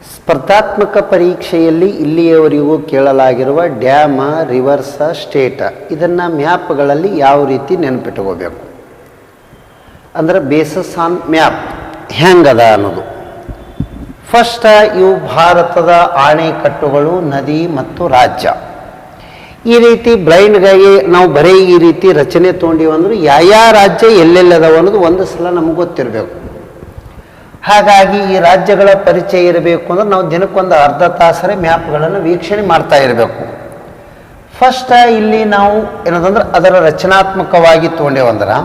ಸ್ಪರ್ಧಾತ್ಮಕ ಪರೀಕ್ಷೆಯಲ್ಲಿ ಇಲ್ಲಿಯವರೆಗೂ ಕೇಳಲಾಗಿರುವ ಡ್ಯಾಮ, ರಿವರ್ಸ, ಸ್ಟೇಟ ಇದನ್ನು ಮ್ಯಾಪ್ಗಳಲ್ಲಿ ಯಾವ ರೀತಿ ನೆನಪಿಟ್ಕೋಬೇಕು ಅಂದರೆ ಬೇಸಸ್ ಆನ್ ಮ್ಯಾಪ್ ಹೆಂಗದ ಅನ್ನೋದು. ಫಸ್ಟ್, ಇವು ಭಾರತದ ಆಣೆಕಟ್ಟುಗಳು, ನದಿ ಮತ್ತು ರಾಜ್ಯ. ಈ ರೀತಿ ಬ್ಲೈಂಡ್ಗಾಗಿ ನಾವು ಬರೀ ಈ ರೀತಿ ರಚನೆ ತೊಗೊಂಡಿವಿ ಅಂದ್ರೆ ಯಾವ ರಾಜ್ಯ ಎಲ್ಲೆಲ್ಲದವ ಅನ್ನೋದು ಒಂದು ಸಲ ನಮಗೆ ಗೊತ್ತಿರಬೇಕು. ಹಾಗಾಗಿ ಈ ರಾಜ್ಯಗಳ ಪರಿಚಯ ಇರಬೇಕು ಅಂದ್ರೆ ನಾವು ದಿನಕ್ಕೊಂದು ಅರ್ಧ ತಾಸರೆ ಮ್ಯಾಪ್ಗಳನ್ನು ವೀಕ್ಷಣೆ ಮಾಡ್ತಾ ಇರಬೇಕು. ಫಸ್ಟ್ ಇಲ್ಲಿ ನಾವು ಏನದಂದ್ರೆ ಅದರ ರಚನಾತ್ಮಕವಾಗಿ ತೊಗೊಂಡೇವಂದ್ರೆ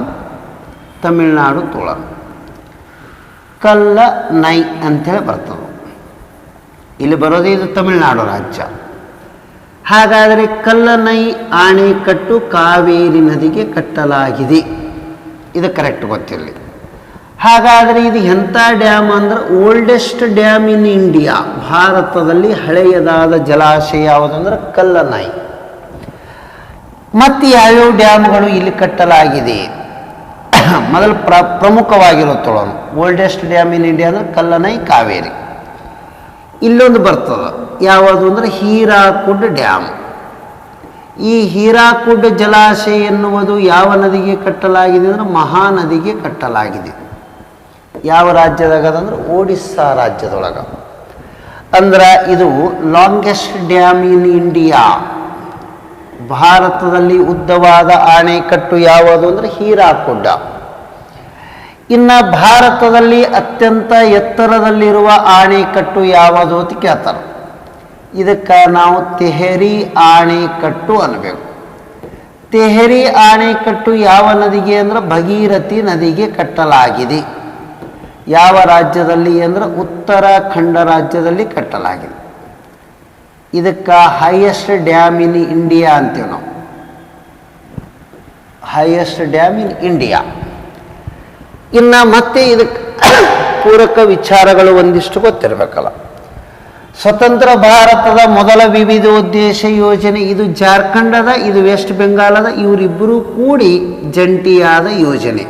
ತಮಿಳುನಾಡು ತೋಳನ ಕಲ್ಲ ನೈ ಅಂಥೇಳಿ ಬರ್ತದೆ. ಇಲ್ಲಿ ಬರೋದೇ ಇದು ತಮಿಳುನಾಡು ರಾಜ್ಯ. ಹಾಗಾದರೆ ಕಲ್ಲನೈ ಆಣೆಕಟ್ಟು ಕಾವೇರಿ ನದಿಗೆ ಕಟ್ಟಲಾಗಿದೆ, ಇದು ಕರೆಕ್ಟ್ ಗೊತ್ತಿರಲಿ. ಹಾಗಾದರೆ ಇದು ಎಂಥ ಡ್ಯಾಮ್ ಅಂದ್ರೆ ಓಲ್ಡೆಸ್ಟ್ ಡ್ಯಾಮ್ ಇನ್ ಇಂಡಿಯಾ, ಭಾರತದಲ್ಲಿ ಹಳೆಯದಾದ ಜಲಾಶಯ ಯಾವುದಂದ್ರೆ ಕಲ್ಲನೈ. ಮತ್ತು ಯಾವ್ಯಾವ ಡ್ಯಾಮ್ಗಳು ಇಲ್ಲಿ ಕಟ್ಟಲಾಗಿದೆ ಮೊದಲು ಪ್ರಮುಖವಾಗಿರುತ್ತೋಳನು ಓಲ್ಡೆಸ್ಟ್ ಡ್ಯಾಮ್ ಇನ್ ಇಂಡಿಯಾ ಅಂದ್ರೆ ಕಲ್ಲನೈ ಕಾವೇರಿ. ಇಲ್ಲೊಂದು ಬರ್ತದೆ ಯಾವುದು ಅಂದರೆ ಹೀರಾಕುಡ್ ಡ್ಯಾಮ್. ಈ ಹೀರಾಕುಡ್ ಜಲಾಶಯ ಎನ್ನುವುದು ಯಾವ ನದಿಗೆ ಕಟ್ಟಲಾಗಿದೆ ಅಂದರೆ ಮಹಾನದಿಗೆ ಕಟ್ಟಲಾಗಿದೆ. ಯಾವ ರಾಜ್ಯದಾಗ ಅಂದ್ರೆ ಒಡಿಸ್ಸಾ ರಾಜ್ಯದೊಳಗೆ. ಅಂದ್ರೆ ಇದು ಲಾಂಗೆಸ್ಟ್ ಡ್ಯಾಮ್ ಇನ್ ಇಂಡಿಯಾ, ಭಾರತದಲ್ಲಿ ಉದ್ದವಾದ ಆಣೆಕಟ್ಟು ಯಾವುದು ಅಂದರೆ ಹೀರಾಕುಡ್ಡ. ಇನ್ನು ಭಾರತದಲ್ಲಿ ಅತ್ಯಂತ ಎತ್ತರದಲ್ಲಿರುವ ಆಣೆಕಟ್ಟು ಯಾವುದು ಅಂತ ಕೇಳ್ತಾರೆ. ಇದಕ್ಕೆ ನಾವು ತೆಹರಿ ಆಣೆಕಟ್ಟು ಅನ್ನಬೇಕು. ತೆಹರಿ ಆಣೆಕಟ್ಟು ಯಾವ ನದಿಗೆ ಅಂದ್ರೆ ಭಗೀರಥಿ ನದಿಗೆ ಕಟ್ಟಲಾಗಿದೆ. ಯಾವ ರಾಜ್ಯದಲ್ಲಿ ಅಂದ್ರೆ ಉತ್ತರಾಖಂಡ ರಾಜ್ಯದಲ್ಲಿ ಕಟ್ಟಲಾಗಿದೆ. ಇದಕ್ಕೆ ಹೈಯೆಸ್ಟ್ ಡ್ಯಾಮ್ ಇನ್ ಇಂಡಿಯಾ ಅಂತೀವಿ ನಾವು, ಹೈಯೆಸ್ಟ್ ಡ್ಯಾಮ್ ಇನ್ ಇಂಡಿಯಾ. ಇನ್ನು ಮತ್ತೆ ಇದಕ್ಕೆ ಪೂರಕ ವಿಚಾರಗಳು ಒಂದಿಷ್ಟು ಗೊತ್ತಿರಬೇಕಲ್ಲ. ಸ್ವತಂತ್ರ ಭಾರತದ ಮೊದಲ ವಿವಿಧೋದ್ದೇಶ ಯೋಜನೆ ಇದು ಜಾರ್ಖಂಡದ, ಇದು ವೆಸ್ಟ್ ಬೆಂಗಾಲದ, ಇವರಿಬ್ಬರೂ ಕೂಡಿ ಜಂಟಿಯಾದ ಯೋಜನೆ.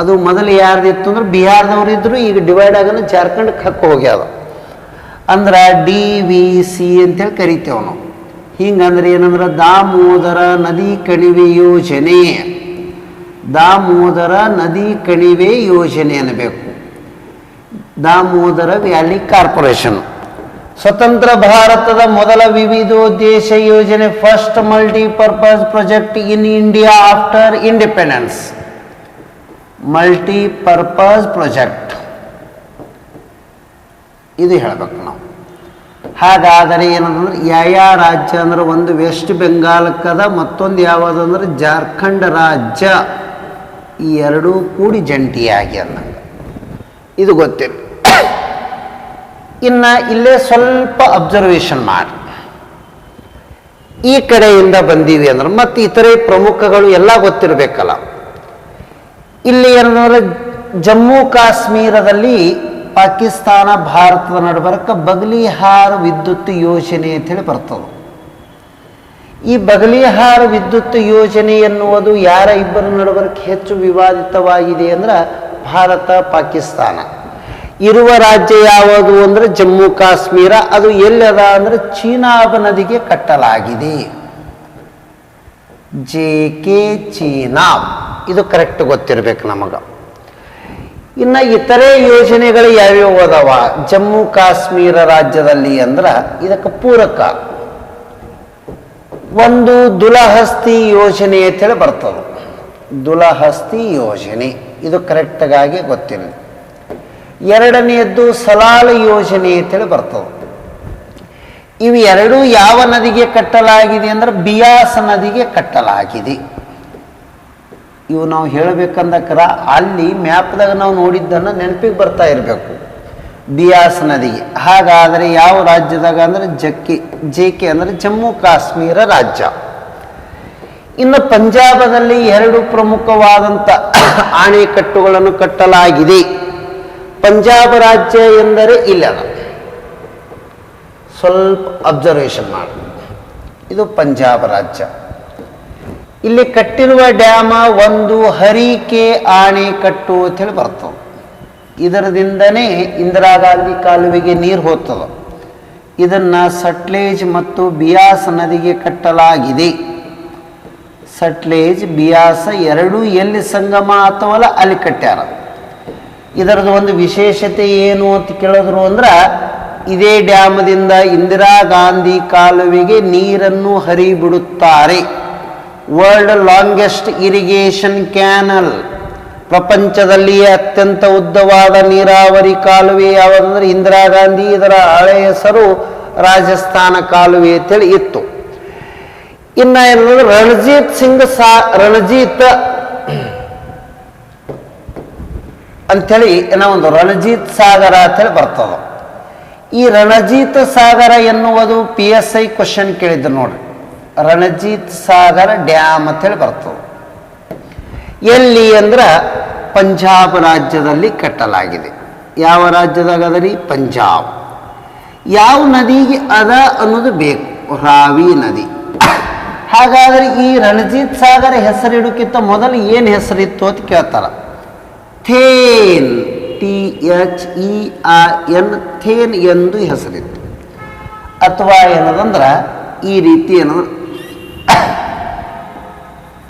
ಅದು ಮೊದಲು ಯಾರ್ದಿತ್ತು ಅಂದ್ರೆ ಬಿಹಾರದವರಿದ್ದರು, ಈಗ ಡಿವೈಡ್ ಆಗೋದು ಜಾರ್ಖಂಡಕ್ಕೆ ಹಕ್ಕು ಹೋಗ್ಯಾದ. ಅಂದ್ರೆ DVC ಅಂತೇಳಿ ಕರಿತೇವೆ ನಾವು. ಹಿಂಗಂದ್ರೆ ಏನಂದ್ರೆ ದಾಮೋದರ ನದಿ ಕಣಿವೆ ಯೋಜನೆ, ದಾಮೋದರ ನದಿ ಕಣಿವೆ ಯೋಜನೆ ಅನ್ನಬೇಕು, ದಾಮೋದರ ವ್ಯಾಲಿ ಕಾರ್ಪೊರೇಷನ್. ಸ್ವತಂತ್ರ ಭಾರತದ ಮೊದಲ ವಿವಿಧೋದ್ದೇಶ ಯೋಜನೆ, first multipurpose project in India after independence, multipurpose project ಇದು ಹೇಳಬೇಕು ನಾವು. ಹಾಗಾದರೆ ಏನಂದ್ರೆ ಯಾವ ರಾಜ್ಯ ಅಂದ್ರೆ ಒಂದು ವೆಸ್ಟ್ ಬೆಂಗಾಲಕ್ಕದ, ಮತ್ತೊಂದು ಯಾವುದು ಅಂದ್ರೆ ಜಾರ್ಖಂಡ್ ರಾಜ್ಯ. ಈ ಎರಡೂ ಕೂಡಿ ಜಂಟಿಯಾಗಿ ಅನ್ನಂಗೆ ಇದು ಗೊತ್ತಿಲ್ಲ. ಇನ್ನು ಇಲ್ಲೇ ಸ್ವಲ್ಪ ಅಬ್ಸರ್ವೇಷನ್ ಮಾಡಿ, ಈ ಕಡೆಯಿಂದ ಬಂದೀವಿ ಅಂದ್ರೆ ಮತ್ತು ಇತರೆ ಪ್ರಮುಖಗಳು ಎಲ್ಲ ಗೊತ್ತಿರಬೇಕಲ್ಲ. ಇಲ್ಲಿ ಏನಂದ್ರೆ ಜಮ್ಮು ಕಾಶ್ಮೀರದಲ್ಲಿ ಪಾಕಿಸ್ತಾನ ಭಾರತದ ನಡುಬರಕ್ಕೆ ಬಗಲಿಹಾರ್ ವಿದ್ಯುತ್ ಯೋಜನೆ ಅಂತೇಳಿ ಬರ್ತದೆ. ಈ ಬಗಲಿಹಾರ್ ವಿದ್ಯುತ್ ಯೋಜನೆ ಎನ್ನುವುದು ಯಾರ ಇಬ್ಬರ ನಡುಬರಕ್ಕೆ ಹೆಚ್ಚು ವಿವಾದಿತವಾಗಿದೆ ಅಂದ್ರೆ ಭಾರತ ಪಾಕಿಸ್ತಾನ. ಇರುವ ರಾಜ್ಯ ಯಾವುದು ಅಂದರೆ ಜಮ್ಮು ಕಾಶ್ಮೀರ. ಅದು ಎಲ್ಲದ ಅಂದರೆ ಚೀನಾಬ್ ನದಿಗೆ ಕಟ್ಟಲಾಗಿದೆ. JK ಚೀನಾಬ್, ಇದು ಕರೆಕ್ಟ್ ಗೊತ್ತಿರಬೇಕು ನಮಗೆ. ಇನ್ನು ಇತರೆ ಯೋಜನೆಗಳು ಯಾವ್ಯಾವ ಅದಾವ ಜಮ್ಮು ಕಾಶ್ಮೀರ ರಾಜ್ಯದಲ್ಲಿ ಅಂದ್ರೆ ಇದಕ್ಕೆ ಪೂರಕ ಒಂದು ದುಲಹಸ್ತಿ ಯೋಜನೆ ಅಂತೇಳಿ ಬರ್ತದೆ. ದುಲಹಸ್ತಿ ಯೋಜನೆ ಇದು ಕರೆಕ್ಟಾಗಿ ಗೊತ್ತಿಲ್ಲ. ಎರಡನೆಯದ್ದು ಸಲಾಲ್ ಯೋಜನೆ ಅಂತೇಳಿ ಬರ್ತದೆ. ಇವು ಎರಡೂ ಯಾವ ನದಿಗೆ ಕಟ್ಟಲಾಗಿದೆ ಅಂದ್ರೆ ಬಿಯಾಸ್ ನದಿಗೆ ಕಟ್ಟಲಾಗಿದೆ. ಇವು ನಾವು ಹೇಳಬೇಕಂದಕ್ರ ಅಲ್ಲಿ ಮ್ಯಾಪ್ದಾಗ ನಾವು ನೋಡಿದ್ದನ್ನು ನೆನಪಿಗೆ ಬರ್ತಾ ಇರಬೇಕು, ಬಿಯಾಸ್ ನದಿಗೆ. ಹಾಗಾದರೆ ಯಾವ ರಾಜ್ಯದಾಗ ಅಂದರೆ JK ಅಂದರೆ ಜಮ್ಮು ಕಾಶ್ಮೀರ ರಾಜ್ಯ. ಇನ್ನು ಪಂಜಾಬದಲ್ಲಿ ಎರಡು ಪ್ರಮುಖವಾದಂಥ ಆಣೆಕಟ್ಟುಗಳನ್ನು ಕಟ್ಟಲಾಗಿದೆ. ಪಂಜಾಬ್ ರಾಜ್ಯ ಎಂದರೆ ಇಲ್ಲದ, ಸ್ವಲ್ಪ ಅಬ್ಸರ್ವೇಷನ್ ಮಾಡಿ, ಇದು ಪಂಜಾಬ್ ರಾಜ್ಯ. ಇಲ್ಲಿ ಕಟ್ಟಿರುವ ಡ್ಯಾಮ ಒಂದು ಹರಿಕೆ ಆಣೆಕಟ್ಟು ಅಂತೇಳಿ ಬರ್ತದೆ. ಇದರದಿಂದನೇ ಇಂದಿರಾ ಗಾಂಧಿ ಕಾಲುವೆಗೆ ನೀರು ಹೋಗ್ತದೆ. ಇದನ್ನು ಸಟ್ಲೇಜ್ ಮತ್ತು ಬಿಯಾಸ್ ನದಿಗೆ ಕಟ್ಟಲಾಗಿದೆ. ಸಟ್ಲೇಜ್ ಬಿಯಾಸ ಎರಡೂ ಎಲ್ಲಿ ಸಂಗಮ ಅಥವಾ ಅಲ್ಲಿ ಕಟ್ಟ್ಯಾರ. ಇದರದ್ದು ಒಂದು ವಿಶೇಷತೆ ಏನು ಅಂತ ಕೇಳಿದ್ರು ಅಂದ್ರೆ, ಇದೇ ಡ್ಯಾಮದಿಂದ ಇಂದಿರಾ ಗಾಂಧಿ ಕಾಲುವೆಗೆ ನೀರನ್ನು ಹರಿಬಿಡುತ್ತಾರೆ. ವರ್ಲ್ಡ್ ಲಾಂಗೆಸ್ಟ್ ಇರಿಗೇಷನ್ ಕ್ಯಾನಲ್, ಪ್ರಪಂಚದಲ್ಲಿಯೇ ಅತ್ಯಂತ ಉದ್ದವಾದ ನೀರಾವರಿ ಕಾಲುವೆ ಯಾವುದಂದ್ರೆ ಇಂದಿರಾ ಗಾಂಧಿ. ಇದರ ಹಳೆಯ ಹೆಸರು ರಾಜಸ್ಥಾನ ಕಾಲುವೆ ಅಂತೇಳಿ ಇತ್ತು. ಇನ್ನು ಏನಂದ್ರೆ ರಣಜಿತ್ ಅಂಥೇಳಿ ಏನೋ ಒಂದು ರಣಜಿತ್ ಸಾಗರ ಅಂತೇಳಿ ಬರ್ತದೆ. ಈ ರಣಜಿತ್ ಸಾಗರ ಎನ್ನುವುದು PSI ಕ್ವಶನ್ ಕೇಳಿದ್ರು ನೋಡ್ರಿ. ರಣಜಿತ್ ಸಾಗರ ಡ್ಯಾಮ್ ಅಂತೇಳಿ ಬರ್ತದೆ. ಎಲ್ಲಿ ಅಂದ್ರೆ ಪಂಜಾಬ್ ರಾಜ್ಯದಲ್ಲಿ ಕಟ್ಟಲಾಗಿದೆ. ಯಾವ ರಾಜ್ಯದಾಗ ಅದರಿ? ಪಂಜಾಬ್. ಯಾವ ನದಿಗೆ ಅದ ಅನ್ನೋದು ಬೇಕು, ರಾವಿ ನದಿ. ಹಾಗಾದರೆ ಈ ರಣಜಿತ್ ಸಾಗರ ಹೆಸರಿಡೋಕ್ಕಿಂತ ಮೊದಲು ಏನು ಹೆಸರಿತ್ತು ಅಂತ ಕೇಳ್ತಾರ. ಥೇನ್, THEIN, ಥೇನ್ ಎಂದು ಹೆಸರಿತ್ತು. ಅಥವಾ ಏನದಂದ್ರೆ ಈ ರೀತಿ ಏನಂದ್ರೆ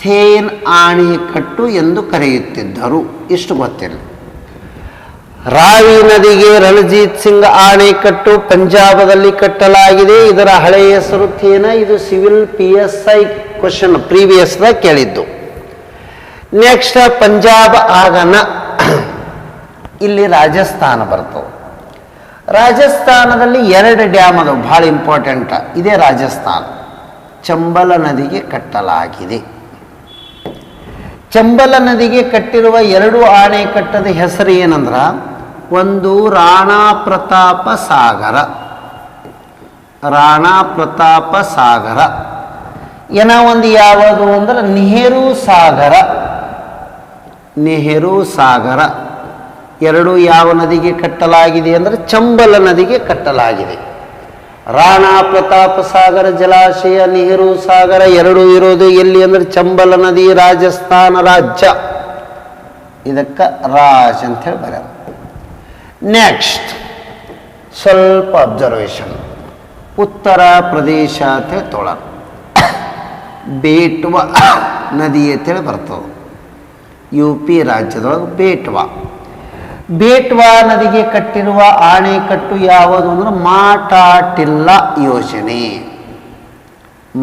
ಥೇನ್ ಆಣೆಕಟ್ಟು ಎಂದು ಕರೆಯುತ್ತಿದ್ದರು. ಇಷ್ಟು ಗೊತ್ತಿಲ್ಲ. ರಾವಿ ನದಿಗೆ ರಣಜಿತ್ ಸಿಂಗ್ ಆಣೆಕಟ್ಟು ಪಂಜಾಬದಲ್ಲಿ ಕಟ್ಟಲಾಗಿದೆ. ಇದರ ಹಳೆಯ ಹೆಸರು ಥೇನ. ಇದು ಸಿವಿಲ್ PSI ಕ್ವಶನ್ ಪ್ರೀವಿಯಸ್ದಾಗ ಕೇಳಿದ್ದು. ನೆಕ್ಸ್ಟ್ ಪಂಜಾಬ್ ಆಗನ ಇಲ್ಲಿ ರಾಜಸ್ಥಾನ ಬರ್ತವೆ. ರಾಜಸ್ಥಾನದಲ್ಲಿ 2 ಡ್ಯಾಮ್ ಅದು ಭಾಳ ಇಂಪಾರ್ಟೆಂಟ್. ಇದೇ ರಾಜಸ್ಥಾನ. ಚಂಬಲ ನದಿಗೆ ಕಟ್ಟಲಾಗಿದೆ. ಚಂಬಲ ನದಿಗೆ ಕಟ್ಟಿರುವ 2 ಆಣೆಕಟ್ಟದ ಹೆಸರು ಏನಂದ್ರ, ಒಂದು ರಾಣಾ ಪ್ರತಾಪ ಸಾಗರ. ರಾಣಾ ಪ್ರತಾಪ ಸಾಗರ. ಒಂದು ಯಾವುದು ಅಂದ್ರೆ ನೆಹರು ಸಾಗರ. ನೆಹರು ಸಾಗರ. 2 ಯಾವ ನದಿಗೆ ಕಟ್ಟಲಾಗಿದೆ ಅಂದರೆ ಚಂಬಲ ನದಿಗೆ ಕಟ್ಟಲಾಗಿದೆ. ರಾಣಾ ಪ್ರತಾಪ ಸಾಗರ ಜಲಾಶಯ, ನೆಹರು ಸಾಗರ 2 ಇರೋದು ಎಲ್ಲಿ ಅಂದರೆ ಚಂಬಲ ನದಿ, ರಾಜಸ್ಥಾನ ರಾಜ್ಯ. ಇದಕ್ಕೆ ರಾಜ್ ಅಂತ ಹೇಳಿ ಬರೋದು. ನೆಕ್ಸ್ಟ್ ಸ್ವಲ್ಪ ಅಬ್ಸರ್ವೇಷನ್. ಉತ್ತರ ಪ್ರದೇಶ ಅಂತೇಳಿ ತೊಗೊಳ್ಳೋಣ. ಬೇಟ್ವಾ ನದಿ ಅಂತೇಳಿ ಬರ್ತದೆ. UP ರಾಜ್ಯದೊಳಗೆ ಬೇಟ್ವಾ. ಬೇಟ್ವಾ ನದಿಗೆ ಕಟ್ಟಿರುವ ಆಣೆಕಟ್ಟು ಯಾವುದು ಅಂದ್ರೆ ಮಾಟಾಟಿಲ್ಲಾ ಯೋಜನೆ.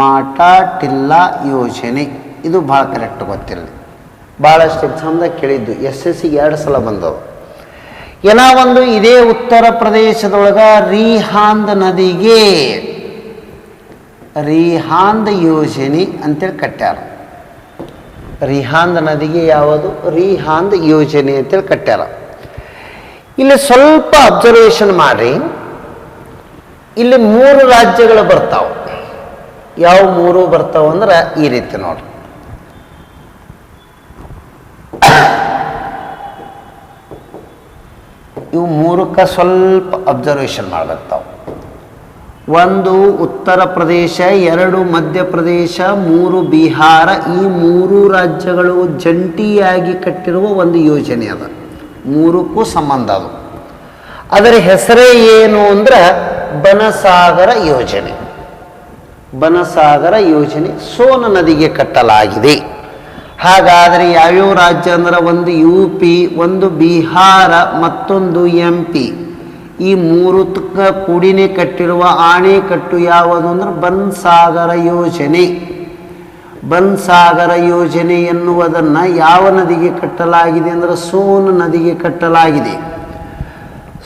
ಮಾಟಾಟಿಲ್ಲಾ ಯೋಜನೆ ಇದು ಭಾಳ ಕರೆಕ್ಟ್ ಗೊತ್ತಿಲ್ಲ. ಭಾಳಷ್ಟು ಎಕ್ಸಾಮ್ದಾಗ ಕೇಳಿದ್ದು. SSC 2 ಸಲ ಬಂದವು. ಒಂದು ಇದೇ ಉತ್ತರ ಪ್ರದೇಶದೊಳಗ ರಿಹಾಂದ್ ನದಿಗೆ ರಿಹಾಂದ್ ಯೋಜನೆ ಅಂತೇಳಿ ಕಟ್ಟ್ಯಾರ. ರಿಹಾಂದ್ ನದಿಗೆ ಯಾವುದು? ರಿಹಾಂದ್ ಯೋಜನೆ ಅಂತೇಳಿ ಕಟ್ಟ್ಯಾರ. ಇಲ್ಲಿ ಸ್ವಲ್ಪ ಅಬ್ಸರ್ವೇಷನ್ ಮಾಡ್ರಿ. ಇಲ್ಲಿ 3 ರಾಜ್ಯಗಳು ಬರ್ತಾವ. ಯಾವ 3 ಬರ್ತಾವ ಅಂದ್ರೆ ಈ ರೀತಿ ನೋಡ್ರಿ. ಇವು 3ಕ್ಕೆ ಸ್ವಲ್ಪ ಅಬ್ಸರ್ವೇಷನ್ ಮಾಡಬೇಕಾವು. 1 ಉತ್ತರ ಪ್ರದೇಶ, 2 ಮಧ್ಯಪ್ರದೇಶ, 3 ಬಿಹಾರ. ಈ 3 ರಾಜ್ಯಗಳು ಜಂಟಿಯಾಗಿ ಕಟ್ಟಿರುವ ಒಂದು ಯೋಜನೆ ಅದ. 3ಕ್ಕೂ ಸಂಬಂಧ ಅದು. ಅದರ ಹೆಸರೇ ಏನು ಅಂದ್ರೆ ಬನಸಾಗರ ಯೋಜನೆ. ಬನಸಾಗರ ಯೋಜನೆ ಸೋನ ನದಿಗೆ ಕಟ್ಟಲಾಗಿದೆ. ಹಾಗಾದರೆ ಯಾವ್ಯಾವ ರಾಜ್ಯ ಅಂದ್ರೆ ಒಂದು UP, ಒಂದು ಬಿಹಾರ, ಮತ್ತೊಂದು MP. ಈ 3ಕ್ಕೆ ಕೂಡಿನೇ ಕಟ್ಟಿರುವ ಆಣೆಕಟ್ಟು ಯಾವುದು ಅಂದ್ರೆ ಬನ್ಸಾಗರ ಯೋಜನೆ. ಬನ್ಸಾಗರ ಯೋಜನೆ ಎನ್ನುವುದನ್ನು ಯಾವ ನದಿಗೆ ಕಟ್ಟಲಾಗಿದೆ ಅಂದರೆ ಸೋನ್ ನದಿಗೆ ಕಟ್ಟಲಾಗಿದೆ.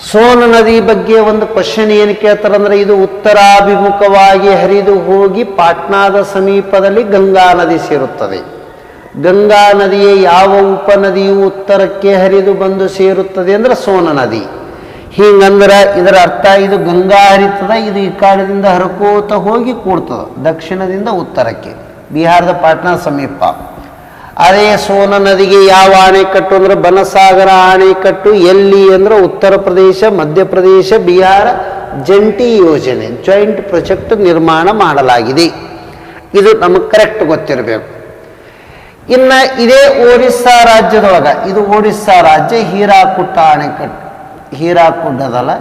ಸೋನ್ ನದಿ ಬಗ್ಗೆ ಒಂದು ಕ್ವಶನ್ ಏನು ಕೇಳ್ತಾರೆ ಅಂದರೆ, ಇದು ಉತ್ತರಾಭಿಮುಖವಾಗಿ ಹರಿದು ಹೋಗಿ ಪಾಟ್ನಾದ ಸಮೀಪದಲ್ಲಿ ಗಂಗಾ ನದಿ ಸೇರುತ್ತದೆ. ಗಂಗಾ ನದಿಯ ಯಾವ ಉಪನದಿಯು ಉತ್ತರಕ್ಕೆ ಹರಿದು ಬಂದು ಸೇರುತ್ತದೆ ಅಂದರೆ ಸೋನ ನದಿ. ಹಿಂಗಂದ್ರೆ ಇದರ ಅರ್ಥ ಇದು ಗಂಗಾ ಹರಿತದ, ಇದು ಈ ಕಾಲದಿಂದ ಹರಕೋತ ಹೋಗಿ ಕೂಡ್ತದ ದಕ್ಷಿಣದಿಂದ ಉತ್ತರಕ್ಕೆ, ಬಿಹಾರದ ಪಾಟ್ನಾ ಸಮೀಪ. ಅದೇ ಸೋನ ನದಿಗೆ ಯಾವ ಆಣೆಕಟ್ಟು ಅಂದ್ರೆ ಬನಸಾಗರ ಆಣೆಕಟ್ಟು. ಎಲ್ಲಿ ಅಂದ್ರೆ ಉತ್ತರ ಪ್ರದೇಶ, ಮಧ್ಯಪ್ರದೇಶ, ಬಿಹಾರ ಜಂಟಿ ಯೋಜನೆ, ಜಾಯಿಂಟ್ ಪ್ರಾಜೆಕ್ಟ್ ನಿರ್ಮಾಣ ಮಾಡಲಾಗಿದೆ. ಇದು ನಮಗೆ ಕರೆಕ್ಟ್ ಗೊತ್ತಿರಬೇಕು. ಇನ್ನು ಇದೇ ಒರಿಸ್ಸಾ ರಾಜ್ಯದೊಳಗೆ, ಇದು ಒರಿಸ್ಸಾ ರಾಜ್ಯ, ಹೀರಾಕುಡ್ಡ ಅಣೆಕಟ್ಟು, ಹೀರಾಕುಡ್ಡದಲ್ಲ,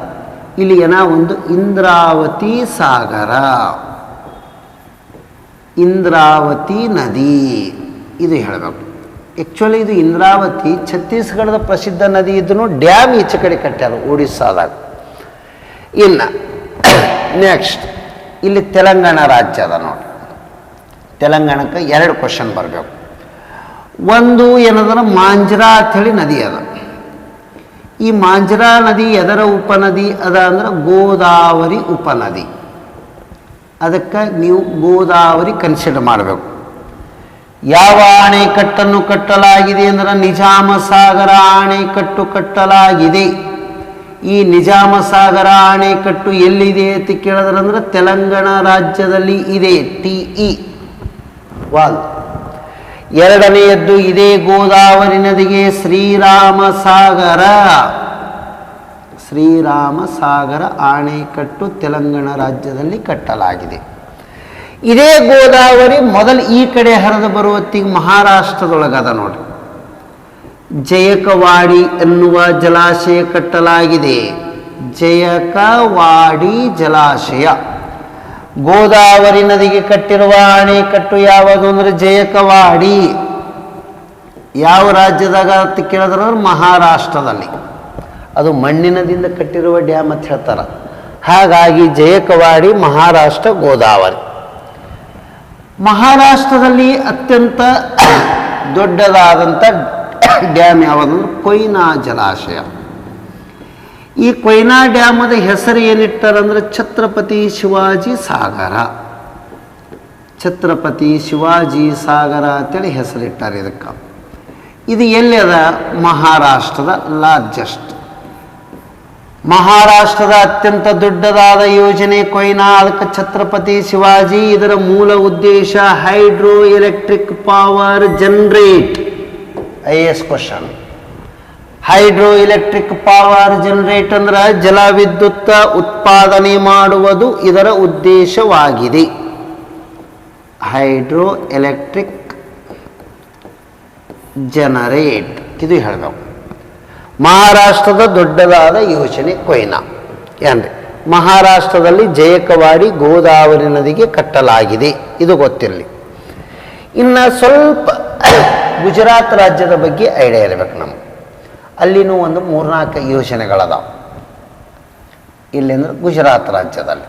ಇಲ್ಲಿ ಏನೋ ಒಂದು ಇಂದ್ರಾವತಿ ಸಾಗರ, ಇಂದ್ರಾವತಿ ನದಿ, ಇದು ಹೇಳಬೇಕು. ಆ್ಯಕ್ಚುಲಿ ಇದು ಇಂದ್ರಾವತಿ ಛತ್ತೀಸ್ಗಢದ ಪ್ರಸಿದ್ಧ ನದಿ ಇದ್ದೂ ಡ್ಯಾಮ್ ಈಚೆ ಕಡೆ ಕಟ್ಟ್ಯಾರ ಒಡಿಸ್ಸಾದಾಗ. ಇನ್ನು ನೆಕ್ಸ್ಟ್ ಇಲ್ಲಿ ತೆಲಂಗಾಣ ರಾಜ್ಯ ಅದ ನೋಡಿ. ತೆಲಂಗಾಣಕ್ಕೆ 2 ಕ್ವಶನ್ ಬರಬೇಕು. ಒಂದು ಏನಂದ್ರೆ ಮಾಂಜ್ರಾ ಅಂಥೇಳಿ ನದಿ ಅದ. ಈ ಮಾಂಜ್ರಾ ನದಿ ಎದರ ಉಪನದಿ ಅದ ಅಂದ್ರೆ ಗೋದಾವರಿ ಉಪನದಿ. ಅದಕ್ಕೆ ನೀವು ಗೋದಾವರಿ ಕನ್ಸಿಡರ್ ಮಾಡಬೇಕು. ಯಾವ ಅಣೆಕಟ್ಟನ್ನು ಕಟ್ಟಲಾಗಿದೆ ಅಂದ್ರೆ ನಿಜಾಮ ಸಾಗರ ಅಣೆಕಟ್ಟು ಕಟ್ಟಲಾಗಿದೆ. ಈ ನಿಜಾಮ ಸಾಗರ ಅಣೆಕಟ್ಟು ಎಲ್ಲಿದೆ ಅಂತ ಕೇಳಿದ್ರಂದ್ರೆ ತೆಲಂಗಾಣ ರಾಜ್ಯದಲ್ಲಿ ಇದೆ, TE 1. ಎರಡನೆಯದ್ದು ಇದೇ ಗೋದಾವರಿ ನದಿಗೆ ಶ್ರೀರಾಮ ಸಾಗರ ಅಣೆಕಟ್ಟು ತೆಲಂಗಾಣ ರಾಜ್ಯದಲ್ಲಿ ಕಟ್ಟಲಾಗಿದೆ. ಇದೇ ಗೋದಾವರಿ ಮೊದಲು ಈ ಕಡೆ ಹರಿದು ಬರುವತ್ತಿಗೆ ಮಹಾರಾಷ್ಟ್ರದೊಳಗದ ನೋಡಿ. ಜಯಕವಾಡಿ ಎನ್ನುವ ಜಲಾಶಯ ಕಟ್ಟಲಾಗಿದೆ. ಜಯಕವಾಡಿ ಜಲಾಶಯ ಗೋದಾವರಿ ನದಿಗೆ ಕಟ್ಟಿರುವ ಅಣೆಕಟ್ಟು ಯಾವುದು ಅಂದರೆ ಜಯಕವಾಡಿ. ಯಾವ ರಾಜ್ಯದಾಗ ಅಂತ ಕೇಳಿದ್ರೆ ಮಹಾರಾಷ್ಟ್ರದಲ್ಲಿ. ಅದು ಮಣ್ಣಿನದಿಂದ ಕಟ್ಟಿರುವ ಡ್ಯಾಮ್ ಅಂತ ಹೇಳ್ತಾರೆ. ಹಾಗಾಗಿ ಜಯಕವಾಡಿ ಮಹಾರಾಷ್ಟ್ರ ಗೋದಾವರಿ. ಮಹಾರಾಷ್ಟ್ರದಲ್ಲಿ ಅತ್ಯಂತ ದೊಡ್ಡದಾದಂಥ ಡ್ಯಾಮ್ ಯಾವುದಂದ್ರೆ ಕೊಯ್ನಾ ಜಲಾಶಯ. ಈ ಕೊಯ್ನಾ ಡ್ಯಾಮದ ಹೆಸರು ಏನಿಟ್ಟಾರಂದ್ರೆ ಛತ್ರಪತಿ ಶಿವಾಜಿ ಸಾಗರ. ಛತ್ರಪತಿ ಶಿವಾಜಿ ಸಾಗರ ಅಂತೇಳಿ ಹೆಸರಿಟ್ಟಾರೆ ಇದಕ್ಕೆ. ಇದು ಎಲ್ಲಿ ಅದ? ಮಹಾರಾಷ್ಟ್ರದ ಲಾರ್ಜೆಸ್ಟ್, ಮಹಾರಾಷ್ಟ್ರದ ಅತ್ಯಂತ ದೊಡ್ಡದಾದ ಯೋಜನೆ ಕೊಯ್ನಾ. ಅದಕ್ಕೆ ಛತ್ರಪತಿ ಶಿವಾಜಿ. ಇದರ ಮೂಲ ಉದ್ದೇಶ hydro electric power generate. IAS question. Hydro electric power generate ಅಂದ್ರೆ ಜಲವಿದ್ಯುತ್ ಉತ್ಪಾದನೆ ಮಾಡುವುದು ಇದರ ಉದ್ದೇಶವಾಗಿದೆ. ಹೈಡ್ರೋ ಎಲೆಕ್ಟ್ರಿಕ್ ಜನರೇಟ್ ಇದು ಹೇಳಬೇಕು. ಮಹಾರಾಷ್ಟ್ರದ ದೊಡ್ಡದಾದ ಯೋಜನೆ ಕೊಯ್ನಾ ಏನ್ರಿ. ಮಹಾರಾಷ್ಟ್ರದಲ್ಲಿ ಜಯಕವಾಡಿ ಗೋದಾವರಿ ನದಿಗೆ ಕಟ್ಟಲಾಗಿದೆ, ಇದು ಗೊತ್ತಿರಲಿ. ಇನ್ನು ಸ್ವಲ್ಪ ಗುಜರಾತ್ ರಾಜ್ಯದ ಬಗ್ಗೆ ಐಡಿಯಾ ಇರಬೇಕು ನಮ್ಗೆ. ಅಲ್ಲಿನೂ ಒಂದು 3-4 ಯೋಜನೆಗಳದಾವೆ. ಇಲ್ಲೆಂದ್ರೆ ಗುಜರಾತ್ ರಾಜ್ಯದಲ್ಲಿ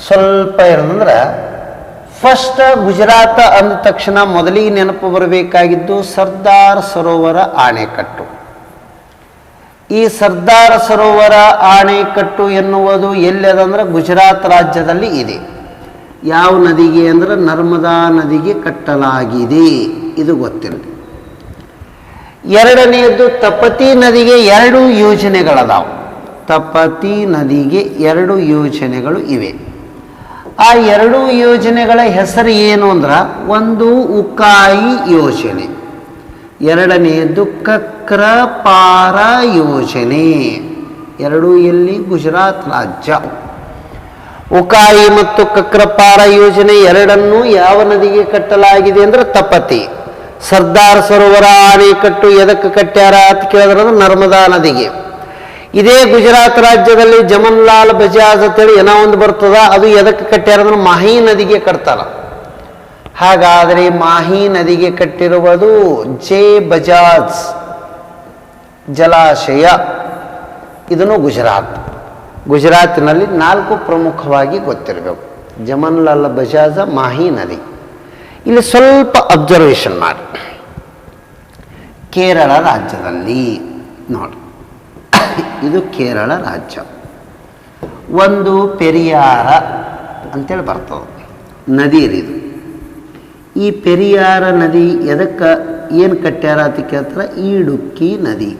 ಸ್ವಲ್ಪ ಏನಂದ್ರೆ ಫಸ್ಟ್ ಗುಜರಾತ್ ಅಂದ ತಕ್ಷಣ ಮೊದಲಿಗೆ ನೆನಪು ಬರಬೇಕಾಗಿದ್ದು ಸರ್ದಾರ್ ಸರೋವರ ಅಣೆಕಟ್ಟು. ಈ ಸರ್ದಾರ್ ಸರೋವರ ಅಣೆಕಟ್ಟು ಎನ್ನುವುದು ಎಲ್ಲದಂದ್ರೆ ಗುಜರಾತ್ ರಾಜ್ಯದಲ್ಲಿ ಇದೆ. ಯಾವ ನದಿಗೆ ಅಂದ್ರೆ ನರ್ಮದಾ ನದಿಗೆ ಕಟ್ಟಲಾಗಿದೆ, ಇದು ಗೊತ್ತಿರಲಿ. ಎರಡನೆಯದ್ದು ತಪತಿ ನದಿಗೆ 2 ಯೋಜನೆಗಳದಾವು. ತಪತಿ ನದಿಗೆ 2 ಯೋಜನೆಗಳು ಇವೆ. ಆ 2 ಯೋಜನೆಗಳ ಹೆಸರು ಏನು ಅಂದ್ರೆ ಒಂದು ಉಕಾಯಿ ಯೋಜನೆ, ಎರಡನೆಯದ್ದು ಕಕ್ರಪಾರ ಯೋಜನೆ. 2 ಎಲ್ಲಿ? ಗುಜರಾತ್ ರಾಜ್ಯ. ಉಕಾಯಿ ಮತ್ತು ಕಕ್ರಪಾರ ಯೋಜನೆ ಎರಡನ್ನೂ ಯಾವ ನದಿಗೆ ಕಟ್ಟಲಾಗಿದೆ ಅಂದ್ರೆ ತಪತಿ. ಸರ್ದಾರ್ ಸರೋವರ ಅಣೆಕಟ್ಟು ಎದಕ್ಕೆ ಕಟ್ಟ್ಯಾರ ಅಂತ ಕೇಳಿದ್ರೆ ನರ್ಮದಾ ನದಿಗೆ. ಇದೇ ಗುಜರಾತ್ ರಾಜ್ಯದಲ್ಲಿ ಜಮನ್ಲಾಲ್ ಬಜಾಜ್ ಅಂತೇಳಿ ಏನೋ ಒಂದು ಬರ್ತದ, ಅದು ಎದಕ್ಕೆ ಕಟ್ಟ್ಯಾರ ಅಂದ್ರೆ ಮಾಹಿ ನದಿಗೆ ಕಟ್ತಾರ. ಹಾಗಾದರೆ ಮಾಹಿ ನದಿಗೆ ಕಟ್ಟಿರುವುದು ಜೆ ಬಜಾಜ್ ಜಲಾಶಯ. ಇದನ್ನು ಗುಜರಾತಿನಲ್ಲಿ 4 ಪ್ರಮುಖವಾಗಿ ಗೊತ್ತಿರಬೇಕು. ಜಮನ್ಲಾಲ್ ಬಜಾಜ, ಮಾಹಿ ನದಿ. ಇಲ್ಲಿ ಸ್ವಲ್ಪ ಅಬ್ಸರ್ವೇಷನ್ ಮಾಡಿ. ಕೇರಳ ರಾಜ್ಯದಲ್ಲಿ ನೋಡಿ, ಇದು ಕೇರಳ ರಾಜ್ಯ. ಒಂದು ಪೆರಿಯಾರ ಅಂತೇಳಿ ಬರ್ತದೆ ನದಿ ಇದು. ಈ ಪೆರಿಯಾರ ನದಿ ಎದಕ್ಕೆ ಏನು ಕಟ್ಟ್ಯಾರ ಅಂತ ಕೇಳ್ತಾರೆ? ಇಡುಕ್ಕಿ ನದಿ,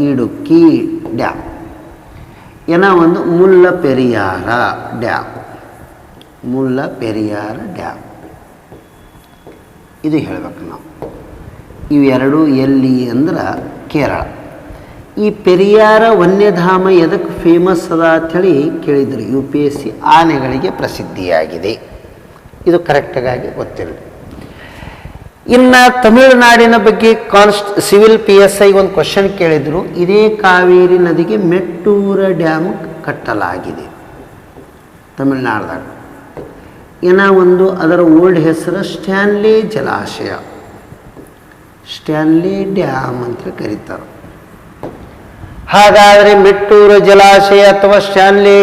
ಇಡುಕ್ಕಿ ಡ್ಯಾಮ್. ಏನೋ ಒಂದು ಮುಲ್ಲ ಪೆರಿಯಾರ ಡ್ಯಾಮ್, ಇದು ಹೇಳಬೇಕು ನಾವು. ಇವೆರಡು ಎಲ್ಲಿ ಅಂದ್ರೆ ಕೇರಳ. ಈ ಪೆರಿಯಾರ ವನ್ಯಧಾಮ ಎದಕ್ಕೆ ಫೇಮಸ್ ಅದ ಅಂಥೇಳಿ ಕೇಳಿದ್ರು. UPSC ಆನೆಗಳಿಗೆ ಪ್ರಸಿದ್ಧಿಯಾಗಿದೆ, ಇದು ಕರೆಕ್ಟಾಗಿ ಗೊತ್ತಿರಲಿ. ಇನ್ನು ತಮಿಳುನಾಡಿನ ಬಗ್ಗೆ ಸಿವಿಲ್ PSI ಒಂದು ಕ್ವಶನ್ ಕೇಳಿದರು. ಇದೇ ಕಾವೇರಿ ನದಿಗೆ ಮೆಟ್ಟೂರ ಡ್ಯಾಮ್ ಕಟ್ಟಲಾಗಿದೆ ತಮಿಳುನಾಡ್ದಾಗ. ಒಂದು ಅದರ ಓಲ್ಡ್ ಹೆಸರು ಸ್ಟ್ಯಾನ್ಲಿ ಜಲಾಶಯ, ಸ್ಟ್ಯಾನ್ಲಿ ಡ್ಯಾಮ್ ಅಂತ ಕರೀತಾರೆ. ಹಾಗಾದರೆ ಮೆಟ್ಟೂರ ಜಲಾಶಯ ಅಥವಾ ಸ್ಟ್ಯಾನ್ಲಿ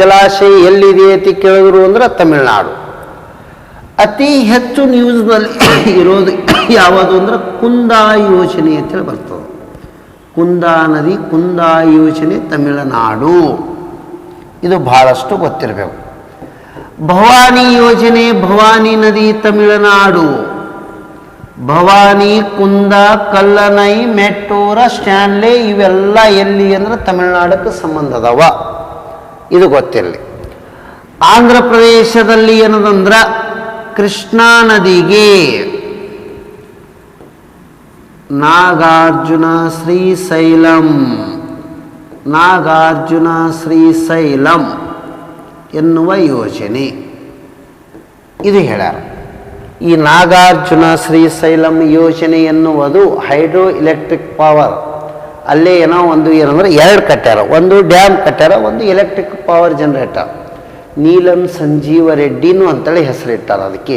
ಜಲಾಶಯ ಎಲ್ಲಿದೆ ಅಂತ ಕೇಳಿದ್ರು ಅಂದ್ರೆ ತಮಿಳುನಾಡು. ಅತಿ ಹೆಚ್ಚು ನ್ಯೂಸ್ನಲ್ಲಿ ಇರೋದು ಯಾವುದು ಅಂದ್ರೆ ಕುಂದಾ ಯೋಜನೆ ಅಂತೇಳಿ ಬರ್ತದೆ. ಕುಂದಾ ನದಿ, ಕುಂದಾ ಯೋಜನೆ ತಮಿಳುನಾಡು, ಇದು ಬಹಳಷ್ಟು ಗೊತ್ತಿರಬೇಕು. ಭವಾನಿ ಯೋಜನೆ, ಭವಾನಿ ನದಿ ತಮಿಳುನಾಡು. ಭವಾನಿ, ಕುಂದ, ಕಲ್ಲನೈ, ಮೆಟ್ಟೂರ, ಸ್ಟ್ಯಾನ್ಲಿ ಇವೆಲ್ಲ ಎಲ್ಲಿ ಅಂದ್ರೆ ತಮಿಳುನಾಡಕ್ಕೆ ಸಂಬಂಧದವ, ಇದು ಗೊತ್ತಿರಲಿ. ಆಂಧ್ರ ಪ್ರದೇಶದಲ್ಲಿ ಏನದಂದ್ರೆ ಕೃಷ್ಣಾ ನದಿಗೆ ನಾಗಾರ್ಜುನ ಶ್ರೀಶೈಲಂ, ನಾಗಾರ್ಜುನ ಶ್ರೀಶೈಲಂ ಎನ್ನುವ ಯೋಜನೆ ಇದು ಹೇಳ್ಯಾರ. ಈ ನಾಗಾರ್ಜುನ ಶ್ರೀಶೈಲಂ ಯೋಜನೆ ಎನ್ನುವುದು ಹೈಡ್ರೋ ಎಲೆಕ್ಟ್ರಿಕ್ ಪವರ್. ಅಲ್ಲೇ ಏನೋ ಒಂದು ಏನಂದ್ರೆ ಎರಡು ಕಟ್ಟ್ಯಾರ, ಒಂದು ಡ್ಯಾಮ್ ಕಟ್ಟ್ಯಾರ, ಒಂದು electric power generator. Neelam Sanjeeva ರೆಡ್ಡಿನೂ ಅಂತೇಳಿ ಹೆಸರಿಟ್ಟಾರ ಅದಕ್ಕೆ.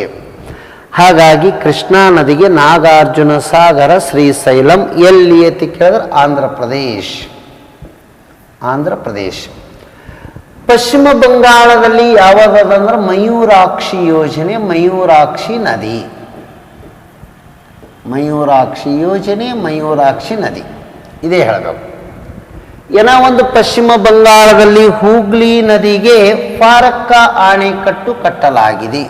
ಹಾಗಾಗಿ ಕೃಷ್ಣಾ ನದಿಗೆ ನಾಗಾರ್ಜುನ ಸಾಗರ ಶ್ರೀಶೈಲಂ ಎಲ್ಲಿ ಅಂತ ಕೇಳಿದ್ರೆ ಆಂಧ್ರ ಪ್ರದೇಶ್, ಆಂಧ್ರ ಪ್ರದೇಶ್. ಪಶ್ಚಿಮ ಬಂಗಾಳದಲ್ಲಿ ಯಾವುದಂದ್ರೆ ಮಯೂರಾಕ್ಷಿ ಯೋಜನೆ, ಮಯೂರಾಕ್ಷಿ ನದಿ, ಮಯೂರಾಕ್ಷಿ ಯೋಜನೆ, ಮಯೂರಾಕ್ಷಿ ನದಿ ಇದೇ ಹೇಳಬೇಕು. ಒಂದು ಪಶ್ಚಿಮ ಬಂಗಾಳದಲ್ಲಿ ಹೂಗ್ಲಿ ನದಿಗೆ ಫಾರಕ್ಕ ಅಣೆಕಟ್ಟು ಕಟ್ಟಲಾಗಿದೆ.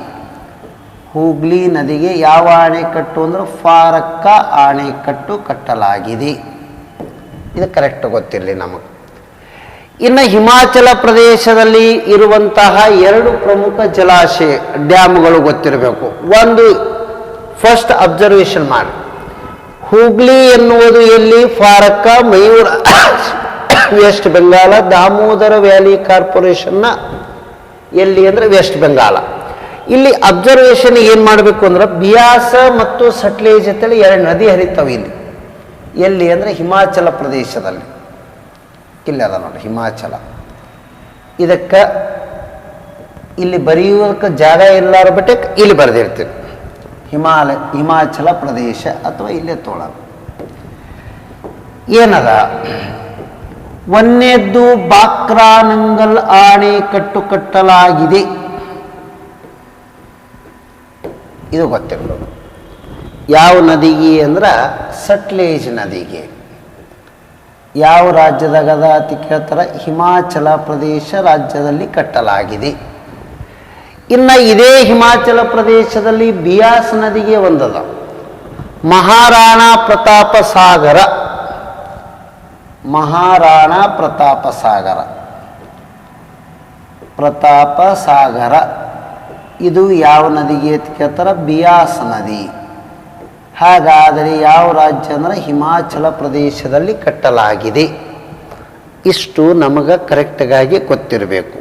ಹೂಗ್ಲಿ ನದಿಗೆ ಯಾವ ಅಣೆಕಟ್ಟು ಅಂದ್ರೆ ಫಾರಕ್ಕ ಅಣೆಕಟ್ಟು ಕಟ್ಟಲಾಗಿದೆ. ಇದು ಕರೆಕ್ಟ್ ಗೊತ್ತಿರಲಿ ನಮಗೆ. ಇನ್ನು ಹಿಮಾಚಲ ಪ್ರದೇಶದಲ್ಲಿ ಇರುವಂತಹ ಎರಡು ಪ್ರಮುಖ ಜಲಾಶಯ ಡ್ಯಾಮ್ಗಳು ಗೊತ್ತಿರಬೇಕು. ಒಂದು ಫಸ್ಟ್ ಅಬ್ಸರ್ವೇಷನ್ ಮಾಡಿ, ಹೂಗ್ಲಿ ಎನ್ನುವುದು ಎಲ್ಲಿ? ಫಾರಕ್ಕ, ಮಯೂರ ವೆಸ್ಟ್ ಬೆಂಗಾಲ. ದಾಮೋದರ ವ್ಯಾಲಿ ಕಾರ್ಪೊರೇಷನ್ನ ಎಲ್ಲಿ ಅಂದರೆ ವೆಸ್ಟ್ ಬೆಂಗಾಲ. ಇಲ್ಲಿ ಅಬ್ಸರ್ವೇಷನ್ ಏನು ಮಾಡಬೇಕು ಅಂದ್ರೆ ಬಿಯಾಸ ಮತ್ತು ಸಟ್ಲೇಜ್ ಅಂತೇಳಿ ಎರಡು ನದಿ ಹರಿತಾವೆ ಇಲ್ಲಿ. ಎಲ್ಲಿ ಅಂದರೆ ಹಿಮಾಚಲ ಪ್ರದೇಶದಲ್ಲಿ. ಇಲ್ಲಿ ಅದ ನೋಡಿ ಹಿಮಾಚಲ. ಇದಕ್ಕೆ ಇಲ್ಲಿ ಬರೆಯುವುದಕ್ಕೆ ಜಾಗ ಇಲ್ಲಾರ ಬಿಟ್ಟೆ ಇಲ್ಲಿ ಬರೆದಿರ್ತೀವಿ ಹಿಮಾಚಲ ಪ್ರದೇಶ ಅಥವಾ ಇಲ್ಲೇ ತೋಳ. ಏನದ ಒಂದನೇದ್ದು ಬಾಕ್ರಾನಂಗಲ್ ಅಣೆಕಟ್ಟು ಕಟ್ಟಲಾಗಿದೆ, ಇದು ಗೊತ್ತಿರಬೇಕು. ಯಾವ ನದಿಗೆ ಅಂದ್ರೆ ಸಟ್ಲೇಜ್ ನದಿಗೆ. ಯಾವ ರಾಜ್ಯದಾಗದ ಅಂತ ಕೇಳ್ತಾರೆ? ಹಿಮಾಚಲ ಪ್ರದೇಶ ರಾಜ್ಯದಲ್ಲಿ ಕಟ್ಟಲಾಗಿದೆ. ಇನ್ನು ಇದೇ ಹಿಮಾಚಲ ಪ್ರದೇಶದಲ್ಲಿ ಬಿಯಾಸ್ ನದಿಗೆ ಒಂದದ, ಮಹಾರಾಣಾ ಪ್ರತಾಪ ಸಾಗರ, ಮಹಾರಾಣಾ ಪ್ರತಾಪ ಸಾಗರ, ಪ್ರತಾಪ ಸಾಗರ ಇದು ಯಾವ ನದಿಗೆ ಅಂತ ಕೇಳ್ತಾರೆ? ಬಿಯಾಸ್ ನದಿ. ಹಾಗಾದರೆ ಯಾವ ರಾಜ್ಯ ಅಂದರೆ ಹಿಮಾಚಲ ಪ್ರದೇಶದಲ್ಲಿ ಕಟ್ಟಲಾಗಿದೆ. ಇಷ್ಟು ನಮಗೆ ಕರೆಕ್ಟಾಗಿ ಗೊತ್ತಿರಬೇಕು.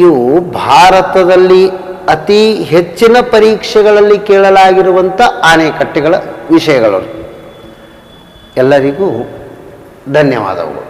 ಇವು ಭಾರತದಲ್ಲಿ ಅತಿ ಹೆಚ್ಚಿನ ಪರೀಕ್ಷೆಗಳಲ್ಲಿ ಕೇಳಲಾಗಿರುವಂಥ ಅಣೆಕಟ್ಟುಗಳ ವಿಷಯಗಳು. ಎಲ್ಲರಿಗೂ ಧನ್ಯವಾದಗಳು.